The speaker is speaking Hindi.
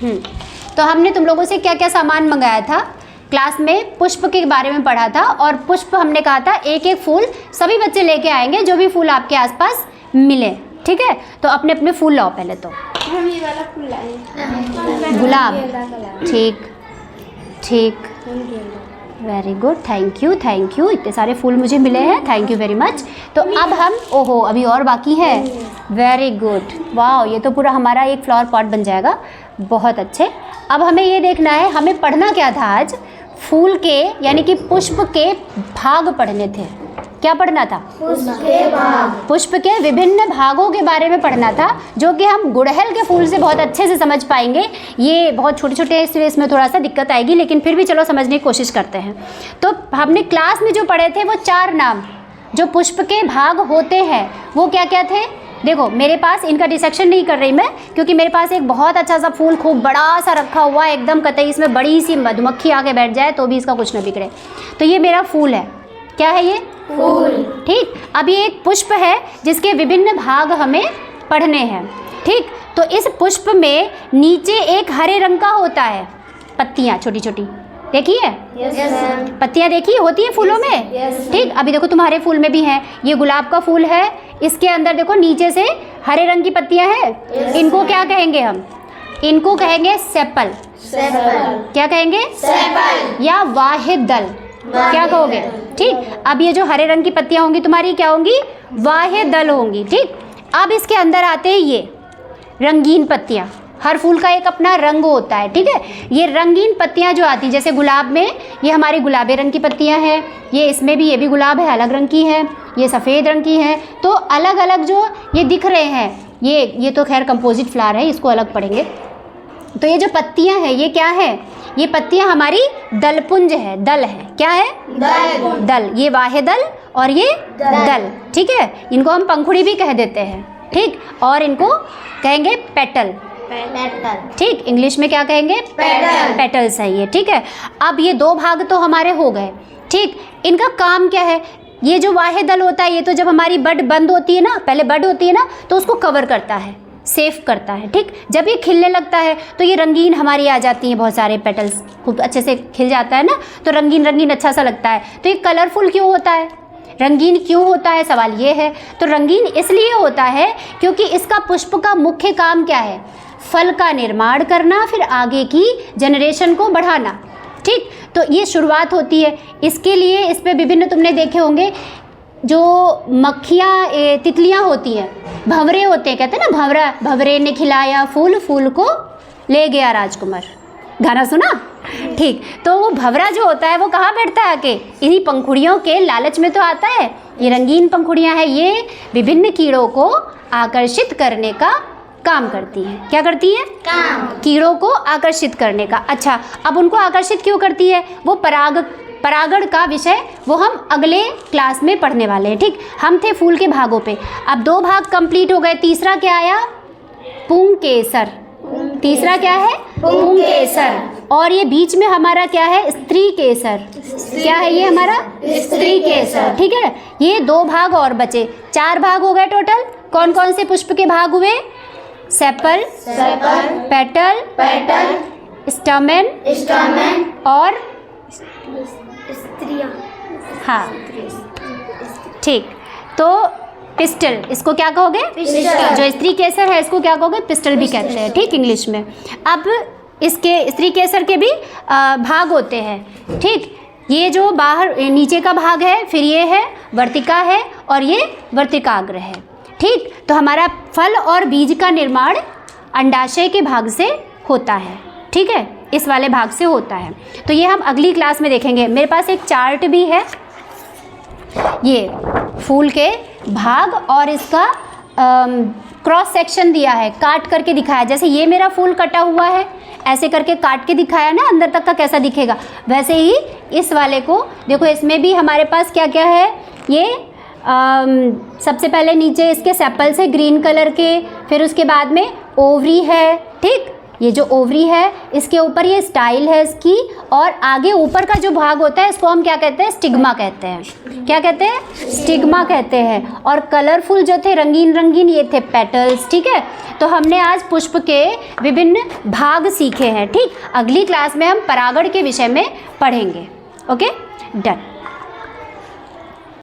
तो हमने तुम लोगों से क्या क्या सामान मंगाया था क्लास में? पुष्प के बारे में पढ़ा था, और पुष्प हमने कहा था एक एक फूल सभी बच्चे लेके आएंगे, जो भी फूल आपके आसपास मिले, ठीक है? तो अपने अपने फूल लाओ पहले। तो हम ये वाला फूल लाए, गुलाब, ठीक ठीक, very good, thank you thank you, इतने सारे फूल मुझे मिले हैं, थैंक यू वेरी मच। तो अब हम, ओहो अभी और बाकी है, वेरी गुड, वाह, ये तो पूरा हमारा एक फ्लावर पॉट बन जाएगा, बहुत अच्छे। अब हमें ये देखना है हमें पढ़ना क्या था आज? फूल के यानी कि पुष्प के भाग पढ़ने थे। क्या पढ़ना था? पुष्प के भाग, पुष्प के विभिन्न भागों के बारे में पढ़ना था, जो कि हम गुड़हल के फूल से बहुत अच्छे से समझ पाएंगे। ये बहुत छोटे छोटे हैं इसलिए इसमें थोड़ा सा दिक्कत आएगी, लेकिन फिर भी चलो समझने की कोशिश करते हैं। तो हमने क्लास में जो पढ़े थे वो 4 नाम जो पुष्प के भाग होते हैं वो क्या क्या थे? देखो मेरे पास इनका डिसेक्शन नहीं कर रही मैं, क्योंकि मेरे पास एक बहुत अच्छा सा फूल खूब बड़ा सा रखा हुआ है एकदम, कतई इसमें बड़ी सी मधुमक्खी आके बैठ जाए तो भी इसका कुछ न बिगड़े। तो ये मेरा फूल है, क्या है ये? फूल, ठीक। अब ये एक पुष्प है जिसके विभिन्न भाग हमें पढ़ने हैं, ठीक। तो इस पुष्प में नीचे एक हरे रंग का होता है, पत्तियाँ छोटी छोटी, देखिए पत्तियाँ देखी होती है फूलों में, ठीक। अभी देखो तुम्हारे फूल में भी हैं, ये गुलाब का फूल है, इसके अंदर देखो नीचे से हरे रंग की पत्तियाँ हैं। इनको क्या कहेंगे हम? इनको कहेंगे सेपल। क्या कहेंगे? सेपल या वाहिद दल, क्या कहोगे? ठीक। अब ये जो हरे रंग की पत्तियां होंगी तुम्हारी क्या होंगी? वाहिद दल होंगी, ठीक। अब इसके अंदर आते हैं ये रंगीन पत्तियां, हर फूल का एक अपना रंग होता है, ठीक है। ये रंगीन पत्तियां जो आती, जैसे गुलाब में ये हमारी गुलाबी रंग की पत्तियां हैं, ये इसमें भी ये भी गुलाब है, अलग रंग की है, ये सफ़ेद रंग की है। तो अलग अलग जो ये दिख रहे हैं, ये तो खैर कंपोजिट फ्लावर है, इसको अलग पढ़ेंगे। तो ये जो पत्तियां हैं ये क्या है? ये पत्तियां हमारी दलपुंज है, दल है, क्या है? दल। दल, ये वाहिद दल और ये दल, ठीक है। इनको हम पंखुड़ी भी कह देते हैं, ठीक। और इनको कहेंगे पेटल, ठीक। इंग्लिश में क्या कहेंगे? पेटल। पेटल्स है ये, ठीक है। अब ये 2 भाग तो हमारे हो गए, ठीक। इनका काम क्या है? ये जो वाहिद दल होता है ये तो जब हमारी बड बंद होती है ना, पहले बड होती है ना, तो उसको कवर करता है, सेफ करता है, ठीक। जब ये खिलने लगता है तो ये रंगीन हमारी आ जाती हैं, बहुत सारे पेटल्स खूब अच्छे से खिल जाता है ना, तो रंगीन रंगीन अच्छा सा लगता है। तो ये कलरफुल क्यों होता है? रंगीन क्यों होता है, सवाल ये है। तो रंगीन इसलिए होता है क्योंकि इसका पुष्प का मुख्य काम क्या है? फल का निर्माण करना, फिर आगे की जनरेशन को बढ़ाना, ठीक। तो ये शुरुआत होती है इसके लिए। इस पर विभिन्न तुमने देखे होंगे जो मक्खियाँ तितलियाँ होती हैं, भंवरे होते हैं, कहते हैं ना भंवरा, भंवरे ने खिलाया फूल, फूल को ले गया राजकुमार, गाना सुना, ठीक। तो वो भंवरा जो होता है वो कहाँ बैठता है आके? इन्हीं पंखुड़ियों के लालच में तो आता है। ये रंगीन पंखुड़ियाँ हैं, ये विभिन्न कीड़ों को आकर्षित करने का काम करती हैं। क्या करती है? काम। कीड़ों को आकर्षित करने का। अच्छा, अब उनको आकर्षित क्यों करती है? वो परागण का विषय वो हम अगले क्लास में पढ़ने वाले हैं, ठीक। हम थे फूल के भागों पे, अब 2 भाग कंप्लीट हो गए। तीसरा क्या आया? पुंकेसर। तीसरा क्या है? पुंकेसर। और ये बीच में हमारा क्या है? स्त्री केसर। क्या है ये हमारा? स्त्री केसर, ठीक है। ये 2 भाग और बचे, 4 भाग हो गए टोटल। कौन कौन से पुष्प के भाग हुए? सेपल, पेटल, स्टमेन और स्त्रियां, हाँ, ठीक। तो पिस्टल, इसको क्या कहोगे? पिस्टल। जो स्त्री केसर है इसको क्या कहोगे? पिस्टल भी कहते हैं, ठीक, इंग्लिश में। अब इसके स्त्री केसर के भी भाग होते हैं, ठीक। ये जो बाहर नीचे का भाग है, फिर ये है वर्तिका है और ये वर्तिकाग्र है, ठीक। तो हमारा फल और बीज का निर्माण अंडाशय के भाग से होता है, ठीक है, इस वाले भाग से होता है। तो ये हम अगली क्लास में देखेंगे। मेरे पास एक चार्ट भी है, ये फूल के भाग और इसका क्रॉस सेक्शन दिया है, काट करके दिखाया। जैसे ये मेरा फूल कटा हुआ है, ऐसे करके काट के दिखाया ना, अंदर तक का कैसा दिखेगा, वैसे ही इस वाले को देखो। इसमें भी हमारे पास क्या क्या है? ये सबसे पहले नीचे इसके सेपल्स है ग्रीन कलर के, फिर उसके बाद में ओवरी है, ठीक, ये जो ओवरी है इसके ऊपर ये स्टाइल है इसकी, और आगे ऊपर का जो भाग होता है इसको हम क्या कहते हैं? स्टिग्मा कहते हैं। क्या कहते हैं? स्टिग्मा कहते हैं। और कलरफुल जो थे, रंगीन रंगीन, ये थे पेटल्स। ठीक है, तो हमने आज पुष्प के विभिन्न भाग सीखे हैं। ठीक, अगली क्लास में हम परागण के विषय में पढ़ेंगे। Okay, done.